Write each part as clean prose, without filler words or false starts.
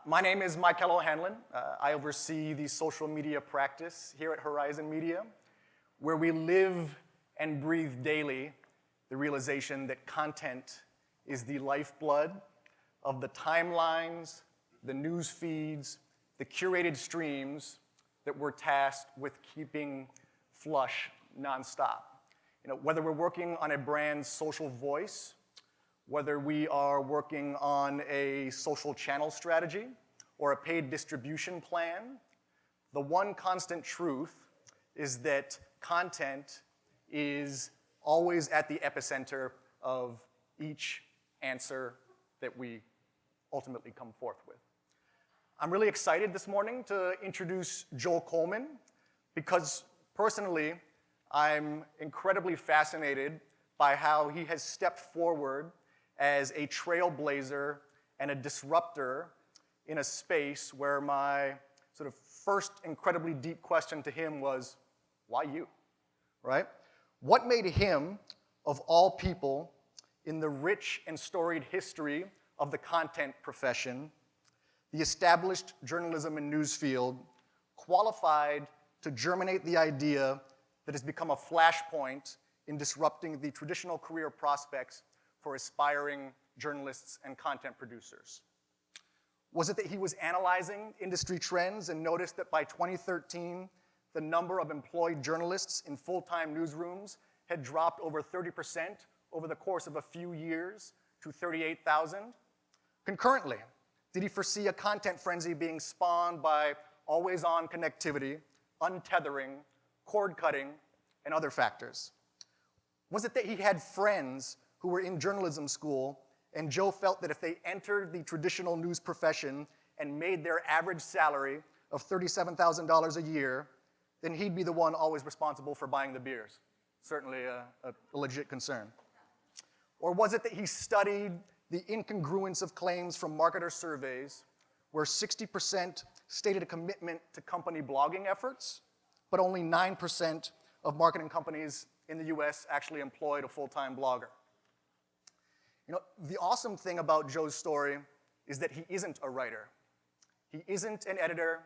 My name is Michael O'Hanlon. I oversee the social media practice here at Horizon Media, where we live and breathe daily the realization that content is the lifeblood of the timelines, the news feeds, the curated streams that we're tasked with keeping flush nonstop. Whether we're working on a brand's social voice, whether we are working on a social channel strategy or a paid distribution plan, the one constant truth is that content is always at the epicenter of each answer that we ultimately come forth with. I'm really excited this morning to introduce Joel Coleman because personally, I'm incredibly fascinated by how he has stepped forward as a trailblazer and a disruptor in a space where my sort of first incredibly deep question to him was, why you, right? What made him, of all people, in the rich and storied history of the content profession, the established journalism and news field, qualified to germinate the idea that has become a flashpoint in disrupting the traditional career prospects for aspiring journalists and content producers? Was it that he was analyzing industry trends and noticed that by 2013, the number of employed journalists in full-time newsrooms had dropped over 30% over the course of a few years to 38,000? Concurrently, did he foresee a content frenzy being spawned by always-on connectivity, untethering, cord-cutting, and other factors? Was it that he had friends who were in journalism school, and Joe felt that if they entered the traditional news profession and made their average salary of $37,000 a year, then he'd be the one always responsible for buying the beers? Certainly a legit concern. Or was it that he studied the incongruence of claims from marketer surveys, where 60% stated a commitment to company blogging efforts, but only 9% of marketing companies in the US actually employed a full-time blogger? The awesome thing about Joe's story is that he isn't a writer. He isn't an editor.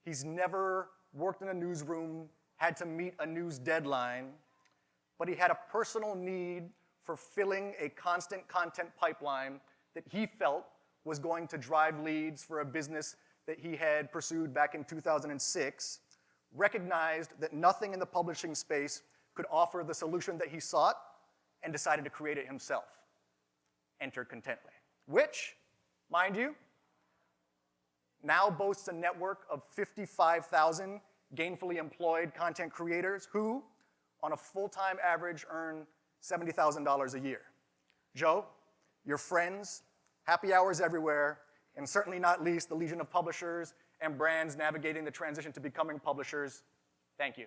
He's never worked in a newsroom, had to meet a news deadline, but he had a personal need for filling a constant content pipeline that he felt was going to drive leads for a business that he had pursued back in 2006, recognized that nothing in the publishing space could offer the solution that he sought, and decided to create it himself. Enter Contently, which, mind you, now boasts a network of 55,000 gainfully employed content creators who, on a full-time average, earn $70,000 a year. Joe, your friends, happy hours everywhere, and certainly not least the legion of publishers and brands navigating the transition to becoming publishers, thank you.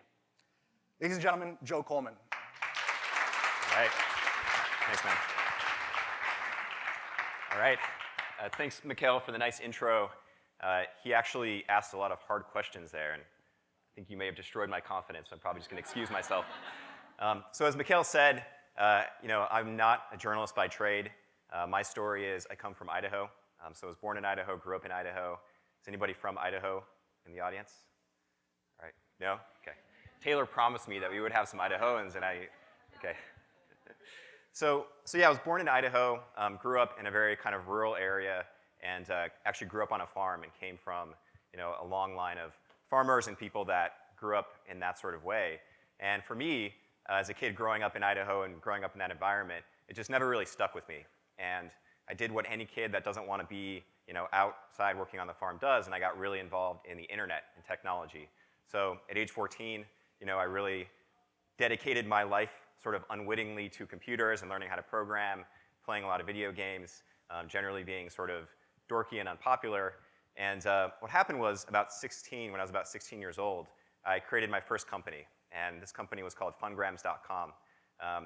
Ladies and gentlemen, Joe Coleman. All right. Thanks, man. All right. Thanks, Mikhail, for the nice intro. He actually asked a lot of hard questions there, and I think you may have destroyed my confidence, so I'm probably just going to excuse myself. So as Mikhail said, I'm not a journalist by trade. My story is I come from Idaho. So I was born in Idaho, grew up in Idaho. Is anybody from Idaho in the audience? All right. No? Okay. Taylor promised me that we would have some Idahoans, and okay. So yeah, I was born in Idaho, grew up in a very kind of rural area, and actually grew up on a farm and came from a long line of farmers and people that grew up in that sort of way. And for me, as a kid growing up in Idaho and growing up in that environment, it just never really stuck with me. And I did what any kid that doesn't want to be outside working on the farm does, and I got really involved in the internet and technology. So at age 14, I really dedicated my life sort of unwittingly to computers and learning how to program, playing a lot of video games, generally being sort of dorky and unpopular. And what happened was when I was about 16 years old, I created my first company. And this company was called fungrams.com.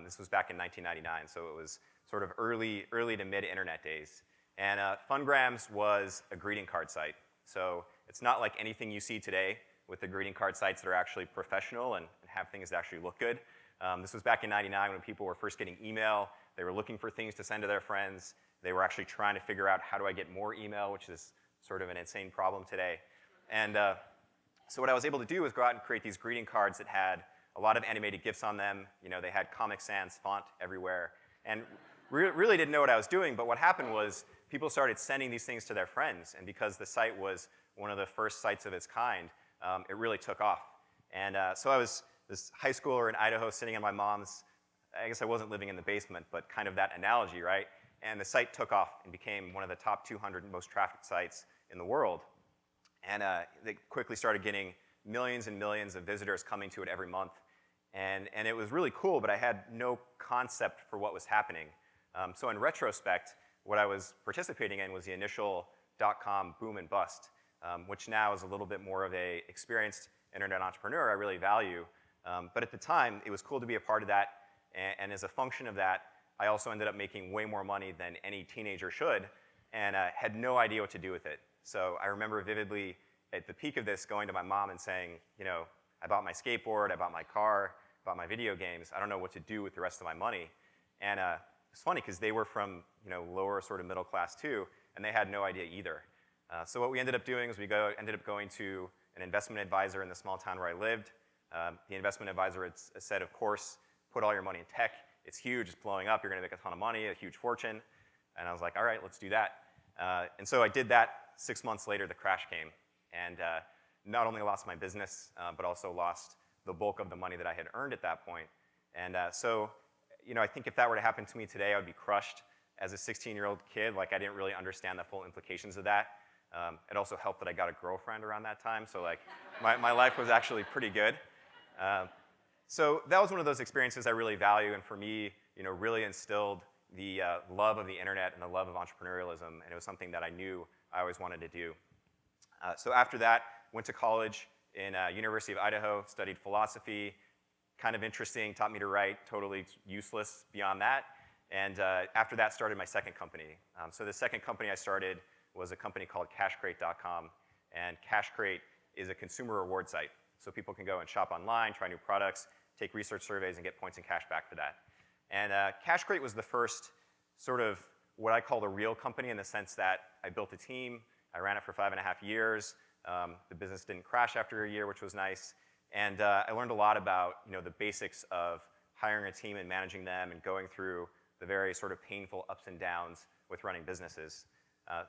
This was back in 1999, so it was sort of early to mid-internet days. And Fungrams was a greeting card site. So it's not like anything you see today with the greeting card sites that are actually professional and have things that actually look good. This was back in '99 when people were first getting email. They were looking for things to send to their friends. They were actually trying to figure out how do I get more email, which is sort of an insane problem today. And so what I was able to do was go out and create these greeting cards that had a lot of animated GIFs on them. They had Comic Sans font everywhere. And really didn't know what I was doing, but what happened was people started sending these things to their friends, and because the site was one of the first sites of its kind, it really took off. And so I was this high schooler in Idaho sitting in my mom's, I guess I wasn't living in the basement, but kind of that analogy, right? And the site took off and became one of the top 200 most trafficked sites in the world. And they quickly started getting millions and millions of visitors coming to it every month. And it was really cool, but I had no concept for what was happening. So in retrospect, what I was participating in was the initial dot-com boom and bust, which now is a little bit more of a experienced internet entrepreneur I really value. But at the time, it was cool to be a part of that. And as a function of that, I also ended up making way more money than any teenager should, and had no idea what to do with it. So I remember vividly at the peak of this going to my mom and saying, I bought my skateboard, I bought my car, bought my video games. I don't know what to do with the rest of my money. And it's funny because they were from lower sort of middle class too, and they had no idea either. So what we ended up doing is we ended up going to an investment advisor in the small town where I lived. The investment advisor had said, of course, put all your money in tech. It's huge, it's blowing up, you're gonna make a ton of money, a huge fortune. And I was like, all right, let's do that. And so I did that. 6 months later, the crash came. And not only lost my business, but also lost the bulk of the money that I had earned at that point. And so, I think if that were to happen to me today, I would be crushed. As a 16-year-old kid, I didn't really understand the full implications of that. It also helped that I got a girlfriend around that time, so my life was actually pretty good. So that was one of those experiences I really value, and for me, really instilled the love of the internet and the love of entrepreneurialism, and it was something that I knew I always wanted to do. So after that, went to college in University of Idaho, studied philosophy, kind of interesting, taught me to write, totally useless beyond that. And after that, started my second company. So the second company I started was a company called CashCrate.com, and CashCrate is a consumer reward site. So people can go and shop online, try new products, take research surveys, and get points and cash back for that. And CashCrate was the first sort of what I call a real company in the sense that I built a team, I ran it for 5.5 years. The business didn't crash after a year, which was nice. And I learned a lot about the basics of hiring a team and managing them and going through the very sort of painful ups and downs with running businesses.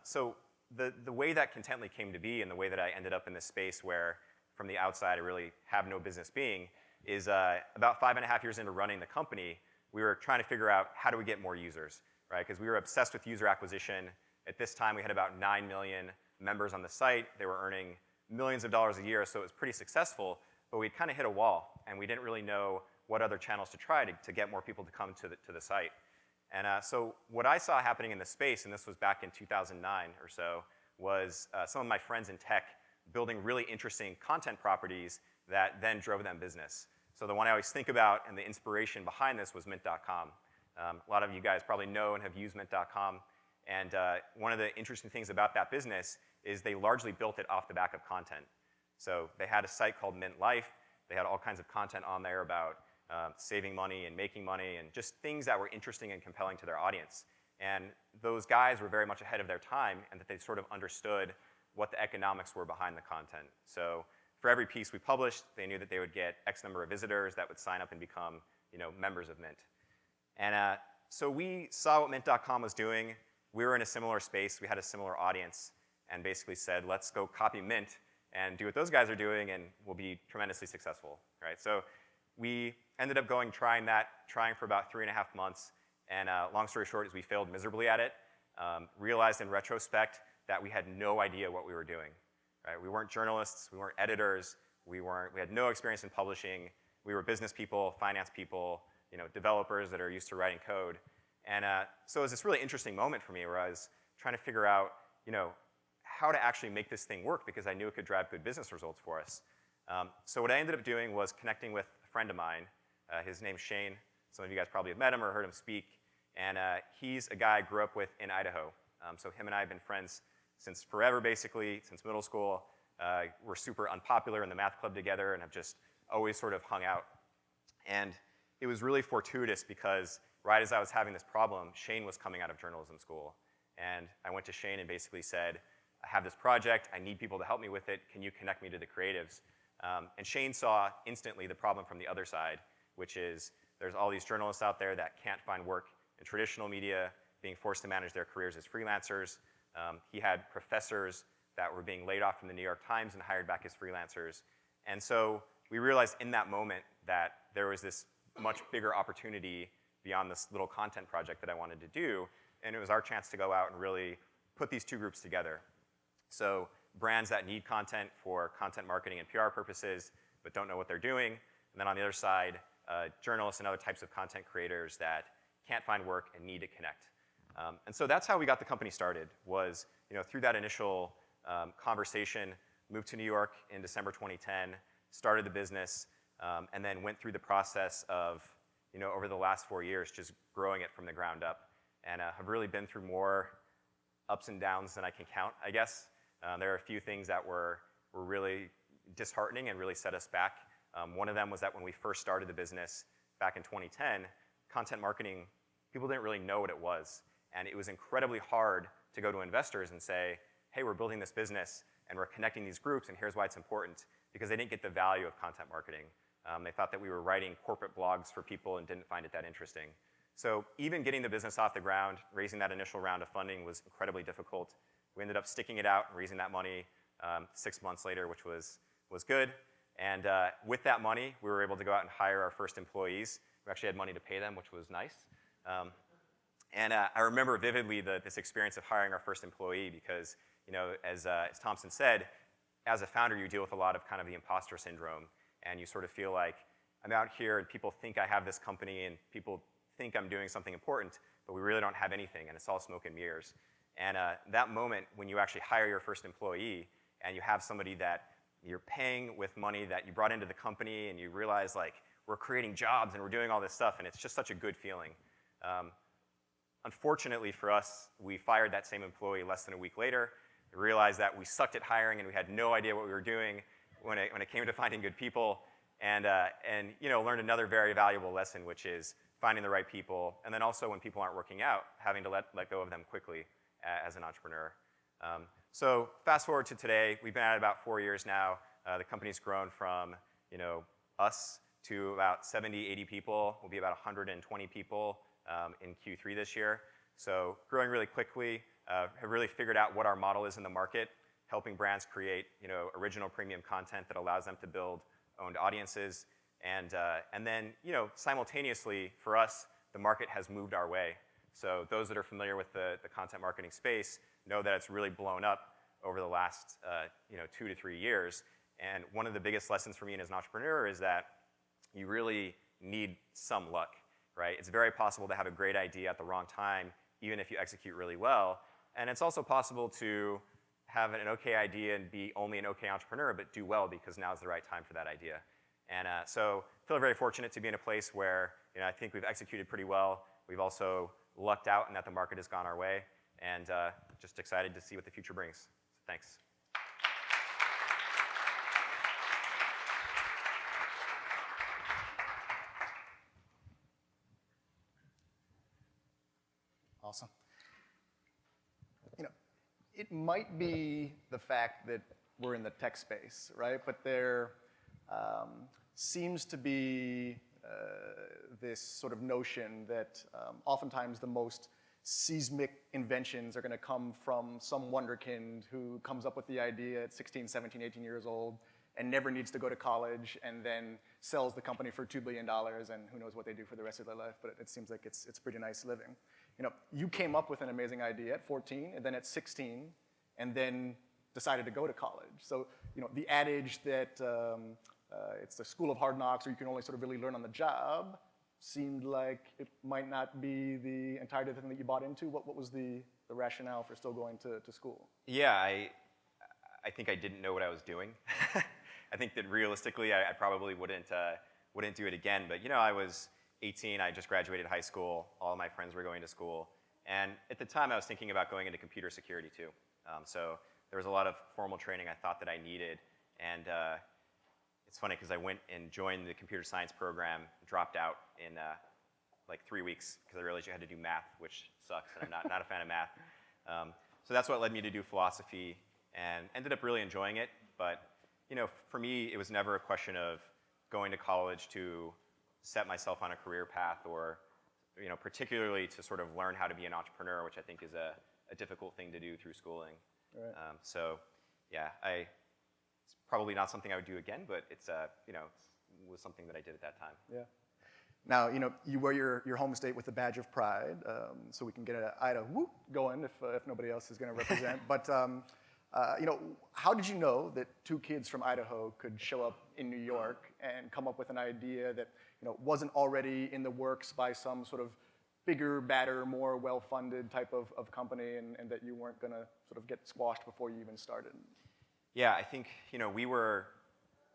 So the way that Contently came to be and the way that I ended up in this space where from the outside I really have no business being is about 5.5 years into running the company, we were trying to figure out how do we get more users, right? Because we were obsessed with user acquisition. At this time, we had about 9 million members on the site. They were earning millions of dollars a year, so it was pretty successful, but we'd kind of hit a wall, and we didn't really know what other channels to try to get more people to come to the site. And so what I saw happening in the space, and this was back in 2009 or so, was some of my friends in tech building really interesting content properties that then drove them business. So the one I always think about and the inspiration behind this was Mint.com. A lot of you guys probably know and have used Mint.com. And one of the interesting things about that business is they largely built it off the back of content. So they had a site called Mint Life. They had all kinds of content on there about saving money and making money and just things that were interesting and compelling to their audience. And those guys were very much ahead of their time and that they sort of understood what the economics were behind the content. So for every piece we published, they knew that they would get X number of visitors that would sign up and become members of Mint. And so we saw what Mint.com was doing. We were in a similar space. We had a similar audience and basically said, let's go copy Mint and do what those guys are doing and we'll be tremendously successful, right? So we ended up trying for about 3.5 months. And long story short is we failed miserably at it. Realized in retrospect that we had no idea what we were doing, right? We weren't journalists, we weren't editors, we had no experience in publishing. We were business people, finance people, developers that are used to writing code. And so it was this really interesting moment for me where I was trying to figure out, how to actually make this thing work because I knew it could drive good business results for us. So what I ended up doing was connecting with a friend of mine. His name's Shane. Some of you guys probably have met him or heard him speak. And he's a guy I grew up with in Idaho. So him and I have been friends since forever, basically, since middle school. We're super unpopular in the math club together and have just always sort of hung out. And it was really fortuitous because right as I was having this problem, Shane was coming out of journalism school. And I went to Shane and basically said, I have this project. I need people to help me with it. Can you connect me to the creatives? And Shane saw instantly the problem from the other side, which is there's all these journalists out there that can't find work in traditional media, being forced to manage their careers as freelancers. He had professors that were being laid off from the New York Times and hired back as freelancers. And so we realized in that moment that there was this much bigger opportunity beyond this little content project that I wanted to do, and it was our chance to go out and really put these two groups together. So brands that need content for content marketing and PR purposes, but don't know what they're doing, and then on the other side, journalists and other types of content creators that can't find work and need to connect. And so that's how we got the company started, was through that initial conversation, moved to New York in December 2010, started the business, and then went through the process of, over the last 4 years, just growing it from the ground up. And have really been through more ups and downs than I can count, I guess. There are a few things that were really disheartening and really set us back. One of them was that when we first started the business back in 2010, content marketing, people didn't really know what it was. And it was incredibly hard to go to investors and say, hey, we're building this business and we're connecting these groups and here's why it's important, because they didn't get the value of content marketing. They thought that we were writing corporate blogs for people and didn't find it that interesting. So even getting the business off the ground, raising that initial round of funding was incredibly difficult. We ended up sticking it out and raising that money 6 months later, which was good. And with that money, we were able to go out and hire our first employees. We actually had money to pay them, which was nice. And I remember vividly this experience of hiring our first employee because, as Thompson said, as a founder, you deal with a lot of kind of the imposter syndrome. And you sort of feel like, I'm out here and people think I have this company and people think I'm doing something important, but we really don't have anything and it's all smoke and mirrors. And that moment when you actually hire your first employee and you have somebody that you're paying with money that you brought into the company and you realize like, we're creating jobs and we're doing all this stuff and it's just such a good feeling. Unfortunately for us, we fired that same employee less than a week later. We realized that we sucked at hiring and we had no idea what we were doing when it came to finding good people, and learned another very valuable lesson, which is finding the right people, and then also when people aren't working out, having to let go of them quickly as an entrepreneur. So fast forward to today, we've been at it about 4 years now. The company's grown from us to about 70, 80 people. We'll be about 120 people in Q3 this year. So growing really quickly, have really figured out what our model is in the market, helping brands create original premium content that allows them to build owned audiences. And then simultaneously, for us, the market has moved our way. So those that are familiar with the content marketing space know that it's really blown up over the last 2 to 3 years. And one of the biggest lessons for me as an entrepreneur is that you really need some luck, right? It's very possible to have a great idea at the wrong time, even if you execute really well. And it's also possible to have an okay idea and be only an okay entrepreneur, but do well because now's the right time for that idea. And so I feel very fortunate to be in a place where I think we've executed pretty well. We've also lucked out and that the market has gone our way. And just excited to see what the future brings. So thanks. Awesome. It might be the fact that we're in the tech space, right? But there seems to be this sort of notion that oftentimes the most seismic inventions are going to come from some wonderkind who comes up with the idea at 16, 17, 18 years old and never needs to go to college and then sells the company for $2 billion and who knows what they do for the rest of their life, but it seems like it's pretty nice living. You came up with an amazing idea at 14 and then at 16 and then decided to go to college. So, the adage that it's the school of hard knocks or you can only sort of really learn on the job seemed like it might not be the entirety of the thing that you bought into. What was the rationale for still going to school? Yeah, I think I didn't know what I was doing. I think that realistically, I probably wouldn't do it again. But I was 18. I just graduated high school. All of my friends were going to school, and at the time, I was thinking about going into computer security too. So there was a lot of formal training I thought that I needed, and it's funny because I went and joined the computer science program, dropped out in like 3 weeks because I realized you had to do math, which sucks, and I'm not a fan of math. So that's what led me to do philosophy. and ended up really enjoying it. But for me, it was never a question of going to college to set myself on a career path, or particularly to sort of learn how to be an entrepreneur, which I think is a difficult thing to do through schooling. Right. So yeah, it's probably not something I would do again, but it was something that I did at that time. Yeah. Now, you wear your home state with the badge of pride, so we can get an Ida whoop going if nobody else is going to represent. But, how did you know that two kids from Idaho could show up in New York and come up with an idea that, wasn't already in the works by some sort of bigger, badder, more well-funded type of company, and that you weren't going to sort of get squashed before you even started? Yeah, I think, we were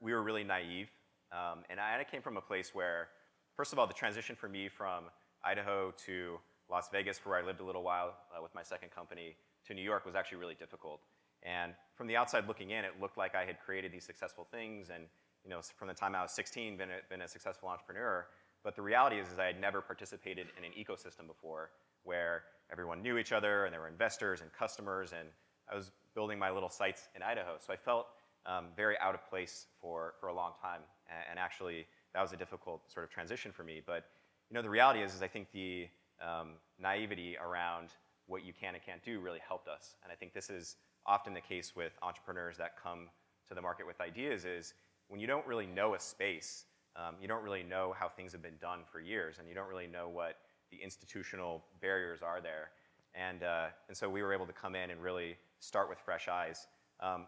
really naive. And I came from a place where, first of all, the transition for me from Idaho to Las Vegas, where I lived a little while with my second company, to New York was actually really difficult. And from the outside looking in, it looked like I had created these successful things, and from the time I was 16, been a successful entrepreneur. But the reality is I had never participated in an ecosystem before where everyone knew each other, and there were investors and customers, and I was building my little sites in Idaho. So I felt very out of place for a long time, and actually that was a difficult sort of transition for me. But the reality is I think the naivety around what you can and can't do really helped us. And I think this is often the case with entrepreneurs that come to the market with ideas, is when you don't really know a space, you don't really know how things have been done for years, and you don't really know what the institutional barriers are there. And so we were able to come in and really start with fresh eyes.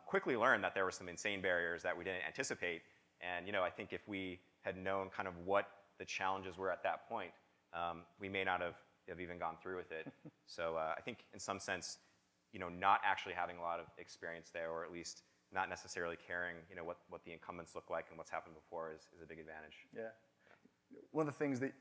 Quickly learned that there were some insane barriers that we didn't anticipate. And I think if we had known kind of what the challenges were at that point, we may not have even gone through with it. So I think in some sense, not actually having a lot of experience there, or at least not necessarily caring, what the incumbents look like and what's happened before is a big advantage. Yeah. One of the things that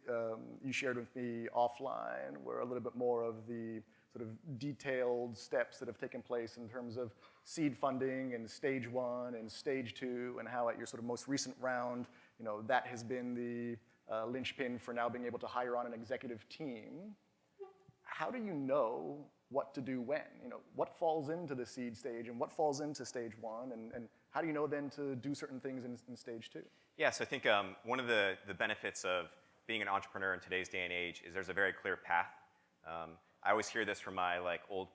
you shared with me offline were a little bit more of the sort of detailed steps that have taken place in terms of seed funding and stage 1 and stage 2, and how at your sort of most recent round, that has been the linchpin for now being able to hire on an executive team. How do you know what to do when? What falls into the seed stage and what falls into stage 1, and how do you know then to do certain things in stage 2? Yeah, so I think one of the benefits of being an entrepreneur in today's day and age is there's a very clear path. I always hear this from my old,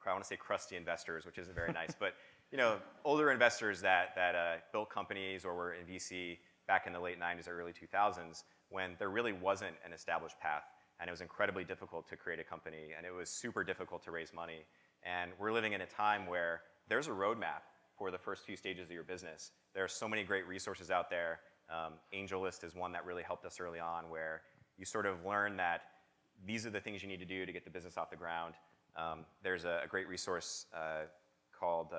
I want to say crusty investors, which isn't very nice, but older investors that built companies or were in VC back in the late 90s or early 2000s, when there really wasn't an established path, and it was incredibly difficult to create a company, and it was super difficult to raise money. And we're living in a time where there's a roadmap for the first few stages of your business. There are so many great resources out there. AngelList is one that really helped us early on, where you sort of learn that these are the things you need to do to get the business off the ground. There's a great resource called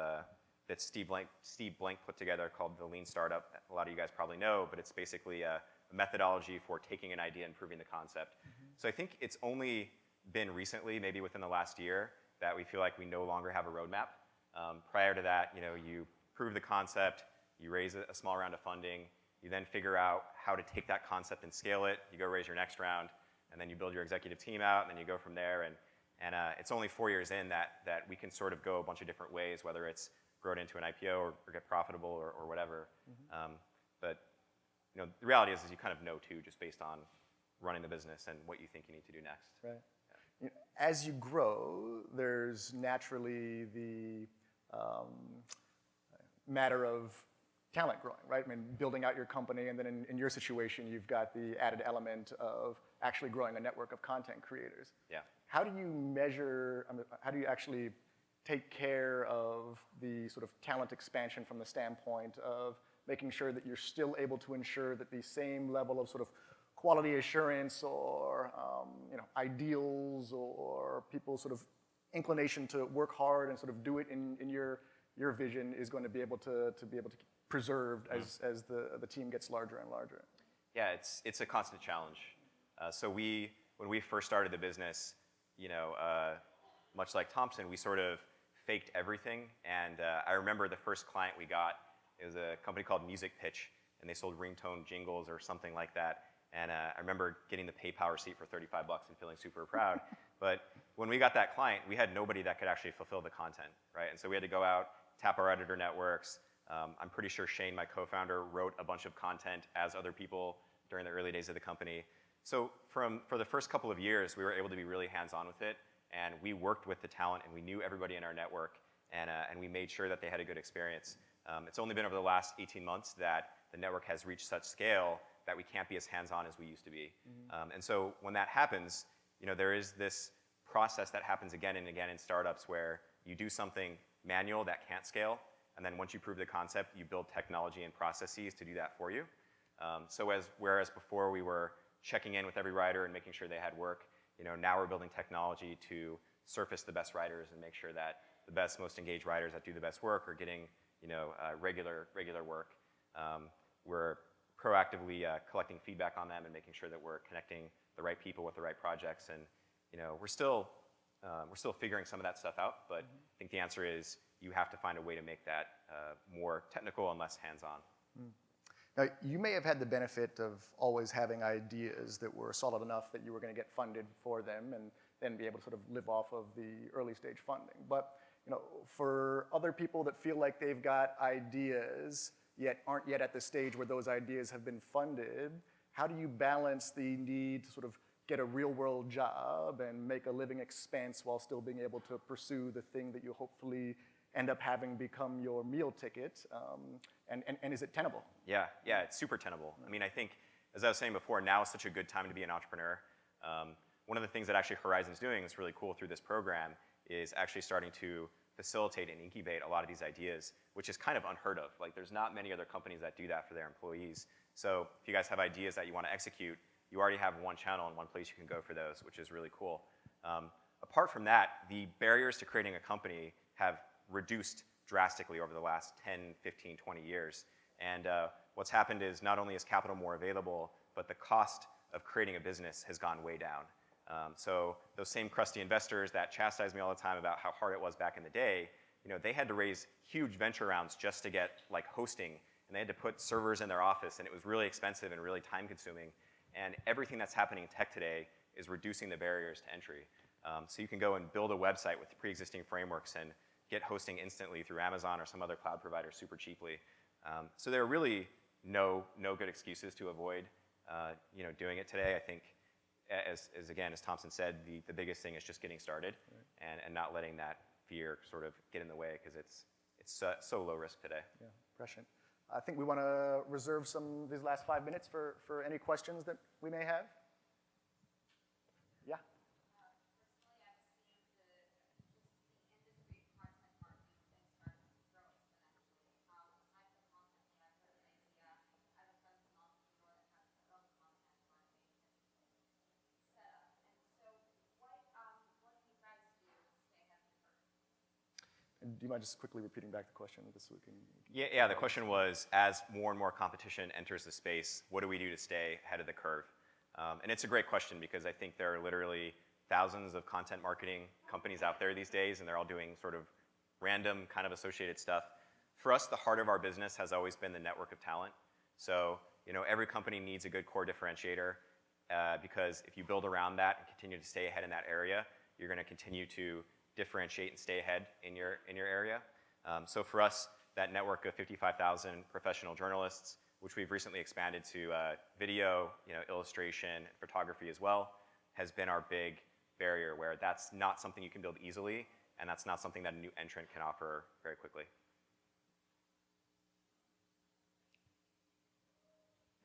that Steve Blank put together called the Lean Startup. A lot of you guys probably know, but it's basically a methodology for taking an idea and proving the concept. Mm-hmm. So I think it's only been recently, maybe within the last year, that we feel like we no longer have a roadmap. Prior to that, you prove the concept, you raise a small round of funding, you then figure out how to take that concept and scale it, you go raise your next round, and then you build your executive team out, and then you go from there. And it's only 4 years in that we can sort of go a bunch of different ways, whether it's grow it into an IPO or get profitable or whatever. Mm-hmm. But the reality is you kind of know too, just based on running the business and what you think you need to do next. Right. Yeah. As you grow, there's naturally the matter of talent growing, right? I mean, building out your company, and then in your situation, you've got the added element of actually growing a network of content creators. Yeah. How do you measure, how do you actually take care of the sort of talent expansion from the standpoint of making sure that you're still able to ensure that the same level of sort of quality assurance or ideals or people's sort of inclination to work hard and sort of do it in your vision is going to be able to be preserved as the team gets larger and larger? Yeah, it's a constant challenge. So when we first started the business, much like Thompson, we sort of faked everything. And I remember the first client we got, it was a company called Music Pitch, and they sold ringtone jingles or something like that. And I remember getting the PayPal receipt for $35 and feeling super proud. But when we got that client, we had nobody that could actually fulfill the content, right? And so we had to go out tap our editor networks. I'm pretty sure Shane, my co-founder, wrote a bunch of content as other people during the early days of the company. So for the first couple of years, we were able to be really hands-on with it, and we worked with the talent, and we knew everybody in our network, and we made sure that they had a good experience. It's only been over the last 18 months that the network has reached such scale that we can't be as hands-on as we used to be. And so when that happens, there is this process that happens again and again in startups where you do something manual that can't scale, and then once you prove the concept, you build technology and processes to do that for you. Whereas before we were checking in with every writer and making sure they had work, now we're building technology to surface the best writers and make sure that the best, most engaged writers that do the best work are getting regular work. We're proactively collecting feedback on them and making sure that we're connecting the right people with the right projects. And we're still figuring some of that stuff out, but I think the answer is you have to find a way to make that more technical and less hands-on. Now, you may have had the benefit of always having ideas that were solid enough that you were going to get funded for them and then be able to sort of live off of the early stage funding. But for other people that feel like they've got ideas yet aren't yet at the stage where those ideas have been funded, how do you balance the need to sort of get a real-world job and make a living expense while still being able to pursue the thing that you hopefully end up having become your meal ticket, and is it tenable? Yeah, it's super tenable. I mean, I think, as I was saying before, now is such a good time to be an entrepreneur. One of the things that actually Horizon's doing that's really cool through this program is actually starting to facilitate and incubate a lot of these ideas, which is kind of unheard of. Like, there's not many other companies that do that for their employees. So if you guys have ideas that you want to execute, you already have one channel and one place you can go for those, which is really cool. Apart from that, the barriers to creating a company have reduced drastically over the last 10, 15, 20 years. And what's happened is not only is capital more available, but the cost of creating a business has gone way down. So those same crusty investors that chastise me all the time about how hard it was back in the day, they had to raise huge venture rounds just to get like hosting, and they had to put servers in their office, and it was really expensive and really time consuming. And everything that's happening in tech today is reducing the barriers to entry. So you can go and build a website with pre-existing frameworks and get hosting instantly through Amazon or some other cloud provider super cheaply. So there are really no good excuses to avoid doing it today. I think, as Thompson said, the biggest thing is just getting started, right, and not letting that fear sort of get in the way, because it's so low risk today. Yeah, prescient. I think we want to reserve these last 5 minutes for any questions that we may have. Yeah. Do you mind just quickly repeating back the question just so we can... Yeah, the question was, as more and more competition enters the space, what do we do to stay ahead of the curve? And it's a great question, because I think there are literally thousands of content marketing companies out there these days, and they're all doing sort of random kind of associated stuff. For us, the heart of our business has always been the network of talent. So every company needs a good core differentiator, because if you build around that and continue to stay ahead in that area, you're going to continue to differentiate and stay ahead in your area. So for us, that network of 55,000 professional journalists, which we've recently expanded to video, illustration, photography as well, has been our big barrier, where that's not something you can build easily, and that's not something that a new entrant can offer very quickly.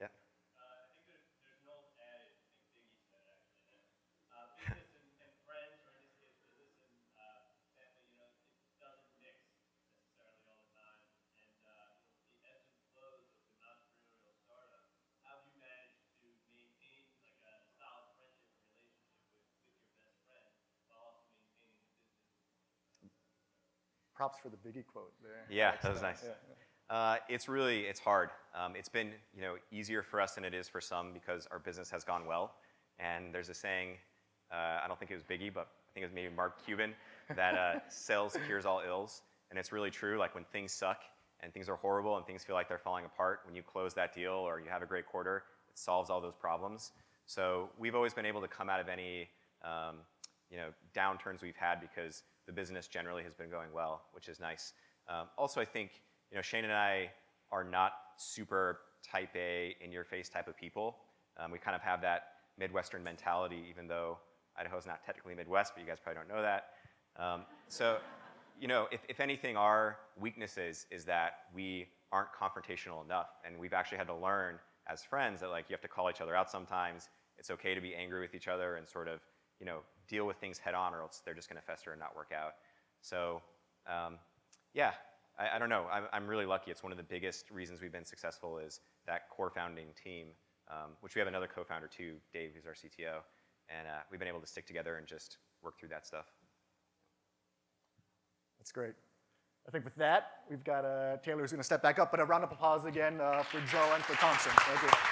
Yeah. I think there's an old adage, I think Biggie said it actually, that business and friends, or in this case business and family, it doesn't mix necessarily all the time. And the ebbs and flows of an entrepreneurial startup, how have you managed to maintain like a solid friendship or relationship with your best friend while also maintaining the business? Props for the Biggie quote there. Yeah, that was nice. Yeah. It's hard. It's been easier for us than it is for some, because our business has gone well. And there's a saying, I don't think it was Biggie, but I think it was maybe Mark Cuban, that sales cures all ills. And it's really true. Like, when things suck and things are horrible and things feel like they're falling apart, when you close that deal or you have a great quarter, it solves all those problems. So we've always been able to come out of any downturns we've had, because the business generally has been going well, which is nice. Also, I think Shane and I are not super type A, in-your-face type of people. We kind of have that Midwestern mentality, even though Idaho's not technically Midwest, but you guys probably don't know that. So, if anything, our weaknesses is that we aren't confrontational enough, and we've actually had to learn as friends that you have to call each other out sometimes. It's okay to be angry with each other and sort of deal with things head on, or else they're just going to fester and not work out. So, yeah, I don't know. I'm really lucky. It's one of the biggest reasons we've been successful is that core founding team, which we have another co-founder too, Dave, who's our CTO, and we've been able to stick together and just work through that stuff. That's great. I think with that, we've got Taylor who's going to step back up, but a round of applause again for Joe and for Thompson. Thank you.